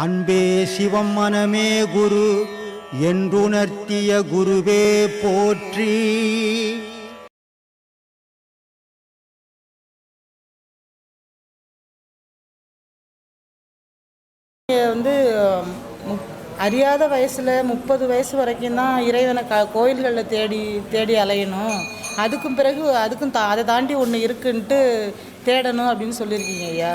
அன்பே சிவம் மனமே குரு என்றுணர்த்திய குருவே போற்றி. அறியாத வயசில் 30 வயசு வரைக்கும் தான் இறைவனை கோயில்களில் தேடி தேடி அலையணும். அதுக்கும் பிறகு அதை தாண்டி ஒன்று இருக்குன்ட்டு தேடணும் அப்படின்னு சொல்லியிருக்கீங்க ஐயா.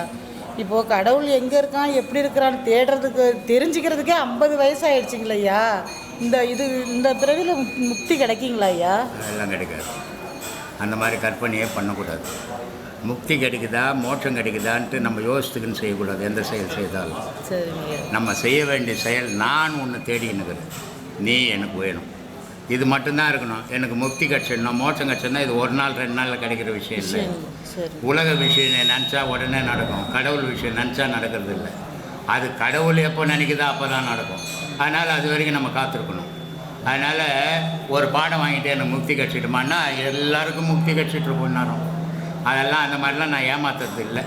இப்போது கடவுள் எங்கே இருக்கான் எப்படி இருக்கிறான்னு தேடுறதுக்கு தெரிஞ்சுக்கிறதுக்கே 50 வயசு ஆயிடுச்சிங்களா ஐயா. இந்த பிறவியில் முக்தி கிடைக்குங்களா ஐயா? அதெல்லாம் கிடைக்காது. அந்த மாதிரி கற்பனையே பண்ணக்கூடாது. முக்தி கிடைக்குதா மோட்சம் கிடைக்குதான்ட்டு நம்ம யோசித்துக்குன்னு செய்யக்கூடாது. எந்த செயல் செய்தாலும் நம்ம செய்ய வேண்டிய செயல், நான் உன்னை தேடினுக்கிறேன், நீ எனக்கு வேணும், இது மட்டும்தான் இருக்கணும். எனக்கு முக்தி கிடச்சிடணும், மோட்சம் கிடச்சிடணும். இது ஒரு நாள் 2 நாளில் கிடைக்கிற விஷயம் இல்லை. உலக விஷயம் நினச்சா உடனே நடக்கும், கடவுள் விஷயம் நினச்சா நடக்கிறது இல்லை. அது கடவுள் எப்போ நினைக்குதோ அப்போ தான் நடக்கும். அதனால் அது வரைக்கும் நம்ம காத்திருக்கணும். அதனால் ஒரு பாடம் வாங்கிட்டு எனக்கு முக்தி கிடச்சிட்டுமான்னா எல்லாருக்கும் முக்தி கிடச்சிட்ருக்கும் நேரம். அதெல்லாம் அந்த மாதிரிலாம் நான் ஏமாத்துறது இல்லை.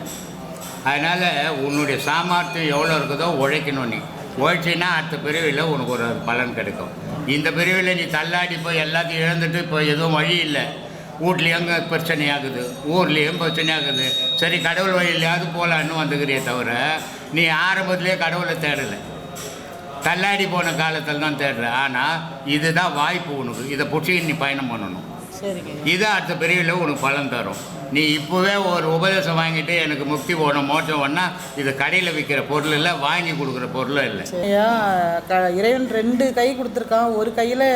அதனால் உன்னுடைய சாமர்த்தியம் எவ்வளோ இருக்குதோ உழைக்கணும். நீ உழைச்சின்னா அடுத்த பிரிவில் உனக்கு ஒரு பலன் கிடைக்கும். இந்த பிரிவில் நீ தள்ளாடி போய் எல்லாத்தையும் இழந்துட்டு இப்போ எதுவும் வழி இல்லை, வீட்லேயும் பிரச்சனையாகுது, ஊர்லேயும் பிரச்சனையாகுது. சரி, கடவுள் வழியிலையாவது போகலான்னு வந்துக்கிறியே தவிர நீ ஆரம்பத்துலேயே கடவுளை தேடலை, தள்ளாடி போன காலத்தில் தான் தேடுற. ஆனால் இதுதான் வாய்ப்பு உனக்கு, இதை பிடிச்சி நீ பயணம் பண்ணணும். இது அடுத்த பிரிவில் உனக்கு பலன் தரும். நீ இப்போவே ஒரு உபதேசம் வாங்கிட்டு எனக்கு முக்தி போகணும் மோட்சம் வேணால் இது கடையில் விற்கிற பொருள் இல்லை, வாங்கி கொடுக்குற பொருளும் இல்லை. இறைவன் 2 கை கொடுத்துருக்கான். ஒரு கையில்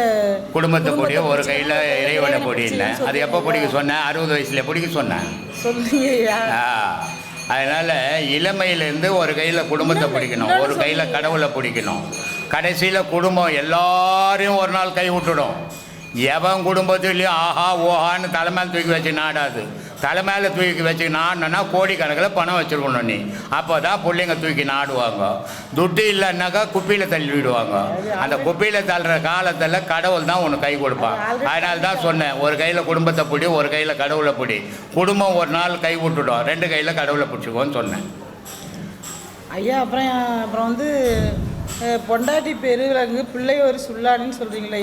குடும்பத்தை பொடியும் ஒரு கையில் இறைவனை பொடி இல்லை. அது எப்போ பிடிக்க சொன்னேன்? 60 வயசில் பிடிக்க சொன்னேன். அதனால் இளமையிலேருந்து ஒரு கையில் குடும்பத்தை பிடிக்கணும், ஒரு கையில் கடவுளை பிடிக்கணும். கடைசியில் குடும்பம் எல்லாரையும் ஒரு நாள் கை விட்டுடும். எவன் குடும்பத்துலேயும் ஆஹா ஓஹான்னு தலைமையில் தூக்கி வச்சு நாடாது. தலைமையில் தூக்கி வச்சு நாடணுன்னா கோடிக்கணக்கில் பணம் வச்சுருக்கணும் நீ. அப்போ தான் பிள்ளைங்க தூக்கி நாடுவாங்க. துட்டு இல்லைன்னாக்கா குப்பையில் தள்ளி விடுவாங்க. அந்த குப்பையில் தள்ளுற காலத்தில் கடவுள் தான் உனக்கு கை கொடுப்பான். அதனால தான் சொன்னேன், ஒரு கையில் குடும்பத்தை பிடி, ஒரு கையில் கடவுளை பிடி. குடும்பம் ஒரு நாள் கை விட்டுடும், 2 கையில் கடவுளை பிடிச்சிக்கோன்னு சொன்னேன் ஐயா. அப்புறம் பொண்டாட்டி பெருவிலங்கு பிள்ளை ஒரு சுல்லானின்னு சொல்றீங்களா?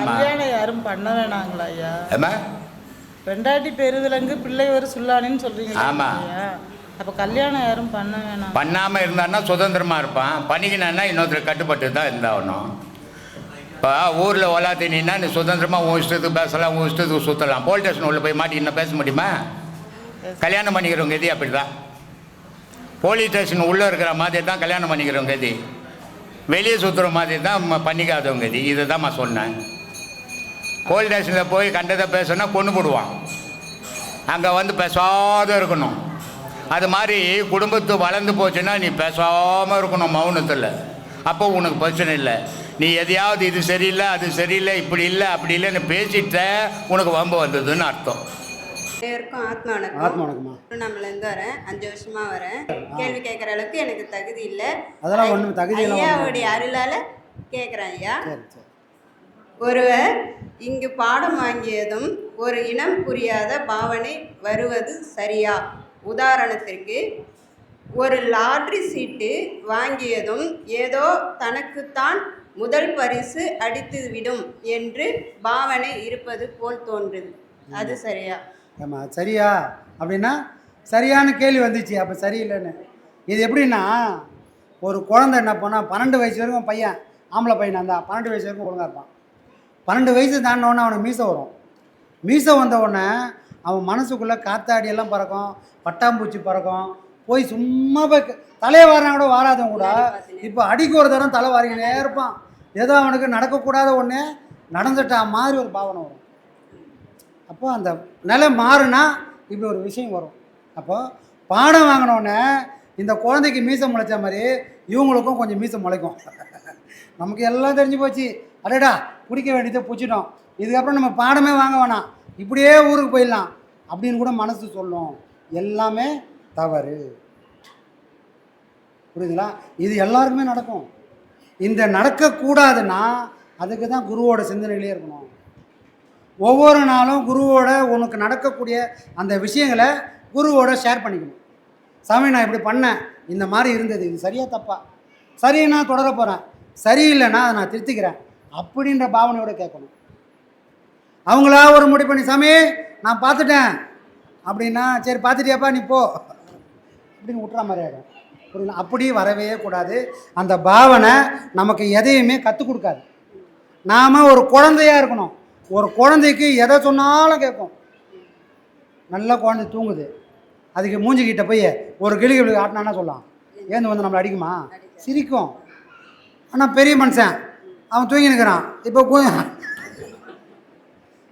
கல்யாணம் யாரும் பண்ண வேணாங்களா ஐயா? பொண்டாட்டி பெருவிலங்கு பிள்ளை ஒரு சுல்லானின்னு சொல்றீங்களா? ஆமா. அப்ப கல்யாணம் யாரும் பண்ண வேணாம். பண்ணாம இருந்தான்னா சுதந்திரமா இருப்பான். பண்ணிக்கினா இன்னொருத்தர் கட்டுப்பட்டு தான் இருந்தாகணும். இப்போ ஊரில் ஒலாத்தினா நீ சுதந்திரமாக உன் இஷ்டத்துக்கு பேசலாம், உன் இஷ்டத்துக்கு சுற்றலாம். போலீஸ் ஸ்டேஷன் உள்ள போய் மாட்டி இன்னும் பேச முடியுமா? கல்யாணம் பண்ணிக்கிறவங்க எதி அப்படி தான். போலீஸ் ஸ்டேஷன் உள்ளே இருக்கிற மாதிரி தான் கல்யாணம் பண்ணிக்கிறவங்க எதி, வெளியே சுற்றுற மாதிரி தான் பண்ணிக்காதவங்க எதி. இதை தான் நான் சொன்னேன். போலீஸ் ஸ்டேஷனில் போய் கண்டதை பேசணுன்னா கொண்டு போடுவான். அங்கே பேசாத இருக்கணும். அது மாதிரி குடும்பத்து வளர்ந்து போச்சுன்னா நீ பேசாமல் இருக்கணும் மௌனத்தில். அப்போ உனக்கு பிரச்சனை இல்லை. நீ எதையாவது இது சரியில்லை அது சரியில்லை இப்படி இல்லை அப்படி இல்லைன்னு பேசிட்ட உனக்கு வம்பு வந்ததுன்னு அர்த்தம். ஆத்மா வணக்கம். நம்மளேருந்து வரேன், 5 வருஷமா வரேன். கேள்வி கேட்குற அளவுக்கு எனக்கு தகுதி இல்லை. அதெல்லாம் ஒன்றும் தகுதி இல்லை. ஐயாவுடைய அருளால் கேட்குறேன் ஐயா. ஒருவர் இங்கு பாடம் வாங்கியதும் ஒரு இனம் புரியாத பாவனை வருவது சரியா? உதாரணத்திற்கு, ஒரு லாட்ரி சீட்டு வாங்கியதும் ஏதோ தனக்குத்தான் முதல் பரிசு அடித்துவிடும் என்று பாவனை இருப்பது போல் தோன்றுது. அது சரியா? ஆமாம், சரியா அப்படின்னா சரியான கேள்வி வந்துச்சு. அப்போ சரியில்லைன்னு. இது எப்படின்னா, ஒரு குழந்தை என்ன பண்ணால் 12 வயசு வரைக்கும் பையன், ஆம்பளை பையனாக இருந்தால் 12 வயசு வரைக்கும் ஒழுங்காக இருப்பான். 12 வயசு தாண்டினோடனே அவனுக்கு மீசை வரும். மீசை வந்த உடனே அவன் மனசுக்குள்ளே காத்தாடியெல்லாம் பறக்கும், பட்டாம்பூச்சி பறக்கும். போய் சும்மா போய் தலையை வாரினா கூட வாராதவன் கூட இப்போ அடிக்கு ஒரு தரம் தலை வாரிக்கினே இருப்பான். ஏதோ அவனுக்கு நடக்கக்கூடாத ஒன்று நடந்துட்டா மாதிரி ஒரு பாவனை வரும். அப்போ அந்த நிலை மாறுனா இப்படி ஒரு விஷயம் வரும். அப்போ பாடம் வாங்கினோடனே இந்த குழந்தைக்கு மீசை முளைச்ச மாதிரி இவங்களுக்கும் கொஞ்சம் மீசை முளைக்கும். நமக்கு எல்லாம் தெரிஞ்சு போச்சு, அடடா பிடிக்க வேண்டியதை பிடிச்சிட்டோம், இதுக்கப்புறம் நம்ம பாடமே வாங்க வேணாம், இப்படியே ஊருக்கு போயிடலாம் அப்படின்னு கூட மனசு சொல்லும். எல்லாமே தவறு. புரியுதுங்களா? இது எல்லாருக்குமே நடக்கும். இந்த நடக்கக்கூடாதுன்னா அதுக்கு தான் குருவோட சிந்தனைகளே இருக்கணும். ஒவ்வொரு நாளும் குருவோட உனக்கு நடக்கக்கூடிய அந்த விஷயங்களை குருவோட ஷேர் பண்ணிக்கணும். சாமி, நான் இப்படி பண்ணேன், இந்த மாதிரி இருந்தது, இது சரியா தப்பா, சரின்னா தொடர போகிறேன், சரியில்லைன்னா அதை நான் திருத்திக்கிறேன் அப்படின்ற பாவனையோடு கேட்கணும். அவங்களா ஒரு முடிவு பண்ணி சாமி நான் பார்த்துட்டேன் அப்படின்னா சரி பார்த்துட்டியாப்பா நீ போ அப்படின்னு விட்டுற மாதிரி ஆகிடும். புரியுங்களா? அப்படி வரவே கூடாது. அந்த பாவனை நமக்கு எதையுமே கற்றுக் கொடுக்காது. நாம் ஒரு குழந்தையாக இருக்கணும். ஒரு குழந்தைக்கு எதை சொன்னாலும் கேட்கும். நல்லா குழந்தை தூங்குது, அதுக்கு மூஞ்சிக்கிட்ட போய் ஒரு கிளி ஆட்டினான்னா சொல்லலாம், ஏந்து வந்து நம்மளை அடிக்குமா? சிரிக்கும். ஆனால் பெரிய மனுஷன் அவன் தூங்கி நிற்கிறான், இப்போ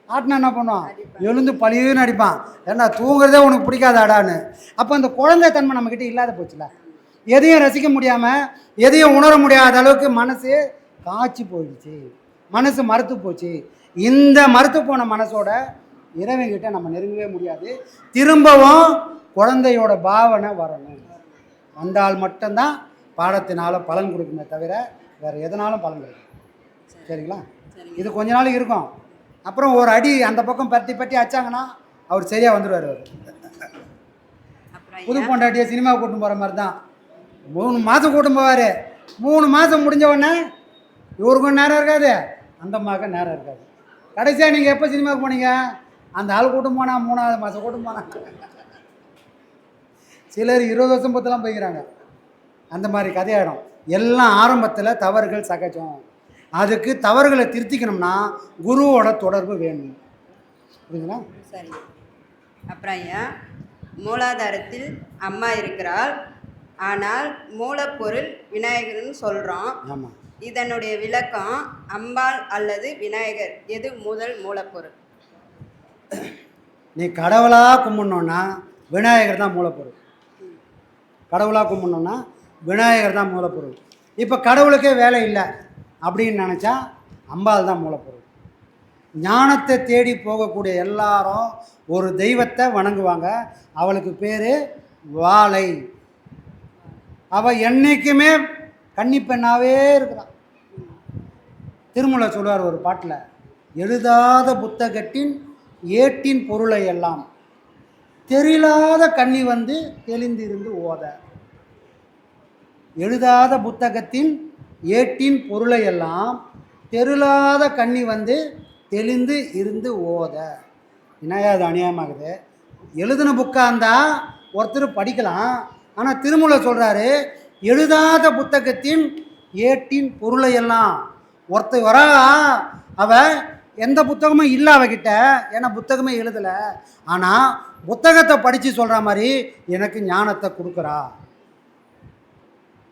ஆட்டினா என்ன பண்ணுவான்? எழுந்து பழியுன்னு அடிப்பான். ஏன்னா தூங்குறதே உனக்கு பிடிக்காதாடான்னு. அப்போ அந்த குழந்தை தன்மை நம்மக்கிட்ட இல்லாத போச்சுல. எதையும் ரசிக்க முடியாமல், எதையும் உணர முடியாத அளவுக்கு மனசு காய்ச்சி போயிடுச்சு, மனசு மறுத்து போச்சு. இந்த மறுத்து போன மனசோட இறைவன்கிட்ட நம்ம நெருங்கவே முடியாது. திரும்பவும் குழந்தையோட பாவனை வரணும். வந்தால் மட்டும்தான் பாடத்தினால பலன் கொடுக்குமே தவிர வேறு எதனாலும் பலன் கிடைக்கும். சரிங்களா? இது கொஞ்ச நாள் இருக்கும். அப்புறம் ஒரு அடி அந்த பக்கம் பட்டி அச்சாங்கன்னா அவர் சரியாக வந்துடுவார். அவர் புது பொண்டாட்டியை சினிமாவை கூட்டின்னு போகிற மாதிரி தான். 3 மாதம் கூட்டின்னு போவார். 3 மாதம் முடிஞ்ச உடனே இவருக்கும் நேரம் இருக்காது, அந்த அம்மாவுக்கும் நேரம் இருக்காது. கடைசியாக நீங்கள் எப்போ சினிமாவுக்கு போனீங்க? அந்த ஆள் கூட்டம் போனால் 3ஆவது மாதம் கூட்டம் போனாங்க. சிலர் 20 வருஷம் பத்தெல்லாம் போய்க்கிறாங்க. அந்த மாதிரி கதையாயிடும். எல்லாம் ஆரம்பத்தில் தவறுகள் சகஜம். அதுக்கு தவறுகளை திருத்திக்கணும்னா குருவோட தொடர்பு வேணும். புரியுதுங்களா? சரி. அப்புறம் ஐயா, மூலாதாரத்தில் அம்மா இருக்கிறாள், ஆனால் மூலப்பொருள் விநாயகர்னு சொல்கிறோம். ஆமாம். இதனுடைய விளக்கம் அம்பாள் அல்லது விநாயகர் எது முதல் மூலப்பொருள்? நீ கடவுளாக கும்பிடணுன்னா விநாயகர் தான் மூலப்பொருள். கடவுளாக கும்பிடணுன்னா விநாயகர் தான் மூலப்பொருள். இப்போ கடவுளுக்கே வேலை இல்லை அப்படின்னு நினச்சா அம்பாள் தான் மூலப்பொருள். ஞானத்தை தேடி போகக்கூடிய எல்லாரும் ஒரு தெய்வத்தை வணங்குவாங்க. அவளுக்கு பேர் வாழை. அவள் என்றைக்குமே கன்னிப்பெண்ணாகவே இருக்கிறான். திருமூல சொல்வார் ஒரு பாட்டில், எழுதாத புத்தகத்தின் ஏட்டின் பொருளை எல்லாம் தெரியாத கன்னி வந்து தெளிந்திருந்து ஓத. எழுதாத புத்தகத்தின் ஏட்டின் பொருளை எல்லாம் தெரியாத கன்னி வந்து தெளிந்து இருந்து ஓத. என்னையா அது அநியாயமாகுது? எழுதின புக்காக இருந்தால் ஒருத்தர் படிக்கலாம். ஆனால் திருமூல சொல்கிறாரு, எழுதாத புத்தகத்தின் ஏட்டின் பொருளை எல்லாம். ஒருத்தர் வரா, அவ எந்த புத்தகமும் இல்லை அவகிட்ட, ஏன்னா புத்தகமே எழுதலை. ஆனால் புத்தகத்தை படித்து சொல்கிற மாதிரி எனக்கு ஞானத்தை கொடுக்குறா.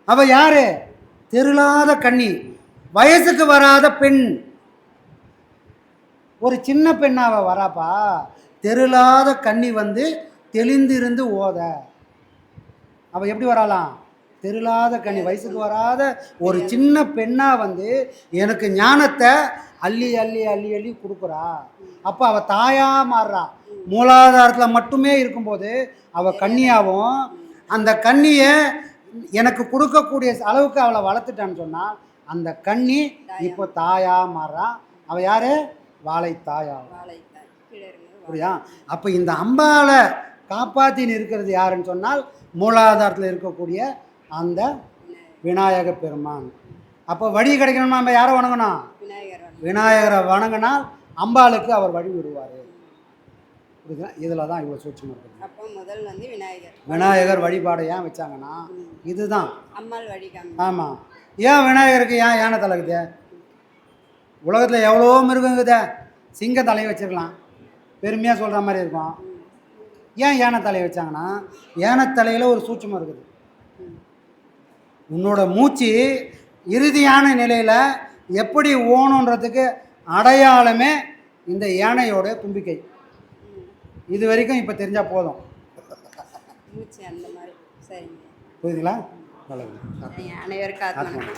அவள் யார்? தெருளாத கன்னி, வயசுக்கு வராத பெண். ஒரு சின்ன பெண்ணா அவள் வராப்பா. தெருளாத கன்னி வந்து தெளிந்திருந்து ஓத. அவள் எப்படி வராலாம்? தெருளாத கன்னி, வயசுக்கு வராத ஒரு சின்ன பெண்ணாக வந்து எனக்கு ஞானத்தை அள்ளி அள்ளி அள்ளி அள்ளி கொடுக்குறா. அப்போ அவள் தாயாக மாறுறா. மூலாதாரத்தில் மட்டுமே இருக்கும்போது அவள் கன்னியாகவும், அந்த கன்னியை எனக்கு கொடுக்கக்கூடிய அளவுக்கு அவளை வளர்த்துட்டான்னு சொன்னால் அந்த கன்னி இப்போ தாயாக மாறுறா. அவள் யார்? வாழை தாயா. புரியா? அப்போ இந்த அம்பாவை காப்பாற்றின்னு இருக்கிறது யாருன்னு சொன்னால் மூலாதாரத்தில் இருக்கக்கூடிய அந்த விநாயக பெருமான். அப்போ வழி கிடைக்கணும்னா நம்ம யாரை வணங்கணும்? விநாயகரை வணங்கினால் அம்பாளுக்கு அவர் வழி விடுவார். இதில் தான் இவ்வளோ சூட்சமாக இருக்குது. அப்போ முதல் வந்து விநாயகர் வழிபாடு ஏன் வச்சாங்கன்னா இதுதான். அம்பாள் வழி. ஆமாம். ஏன் விநாயகருக்கு ஏன் யானை தலைக்குது? உலகத்தில் எவ்வளோ மிருகங்குதே. சிங்க தலையை வச்சுருக்கலாம், பெருமையாக சொல்கிற மாதிரி இருக்கும். ஏன் யானை தலையை வச்சாங்கன்னா யானை தலையில் ஒரு சூட்சமாக இருக்குது. உன்னோட மூச்சு இறுதியான நிலையில் எப்படி ஓணுன்றதுக்கு அடையாளமே இந்த யானையோட தும்பிக்கை. இது வரைக்கும் இப்போ தெரிஞ்சால் போதும். அந்த மாதிரி. சரிங்க. புரியுதுங்களா? அனைவருக்கும்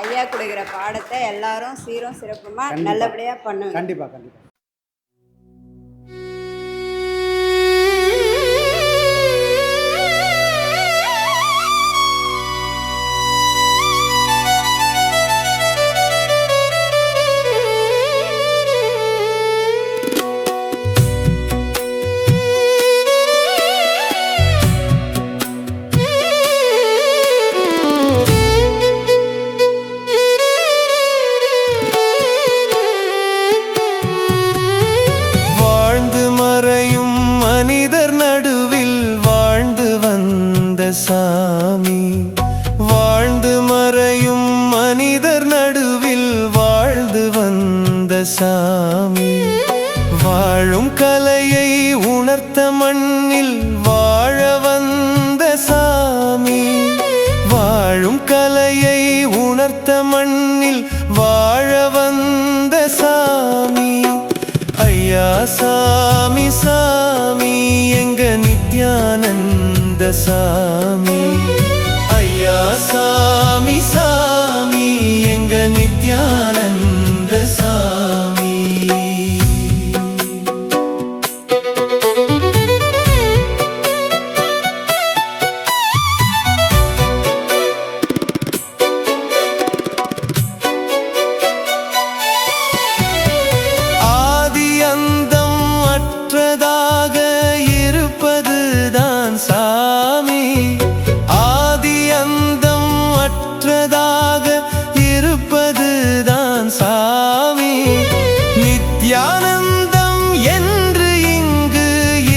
ஐயா கொடுக்குற பாடத்தை எல்லாரும் சீரும் சிறப்புமாக நல்லபடியாக பண்ணுங்க. கண்டிப்பாக கண்டிப்பாக. சாமி வாழும் கலையை உணர்த்த மண்ணில் வாழ வந்த சாமி வாழும் கலையை உணர்த்த மண்ணில் வாழ வந்த சாமி ஐயா சாமி சாமி எங்க நித்யானந்த சாமி ஐயா சாமி சாமி எங்க நித்யானந்த சாமி ஆதி அந்தம் அற்றதாக இருப்பதுதான் சாமி ஆதி அந்தம் அற்றதாக இருப்பதுதான் சாமி நித்யானந்தம் என்று இங்கு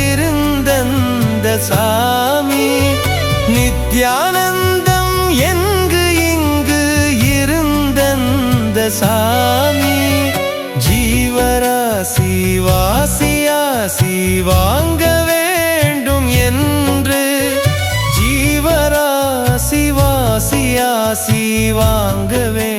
இருந்தந்த சாமி நித்யானந்தம் எங்கு இங்கு இருந்தந்த சாமி ஜீவராசி வாசியாசி வாங்க வேண்டும் என்று ஜீவராசி வாசியாசி வாங்க வேண்டும்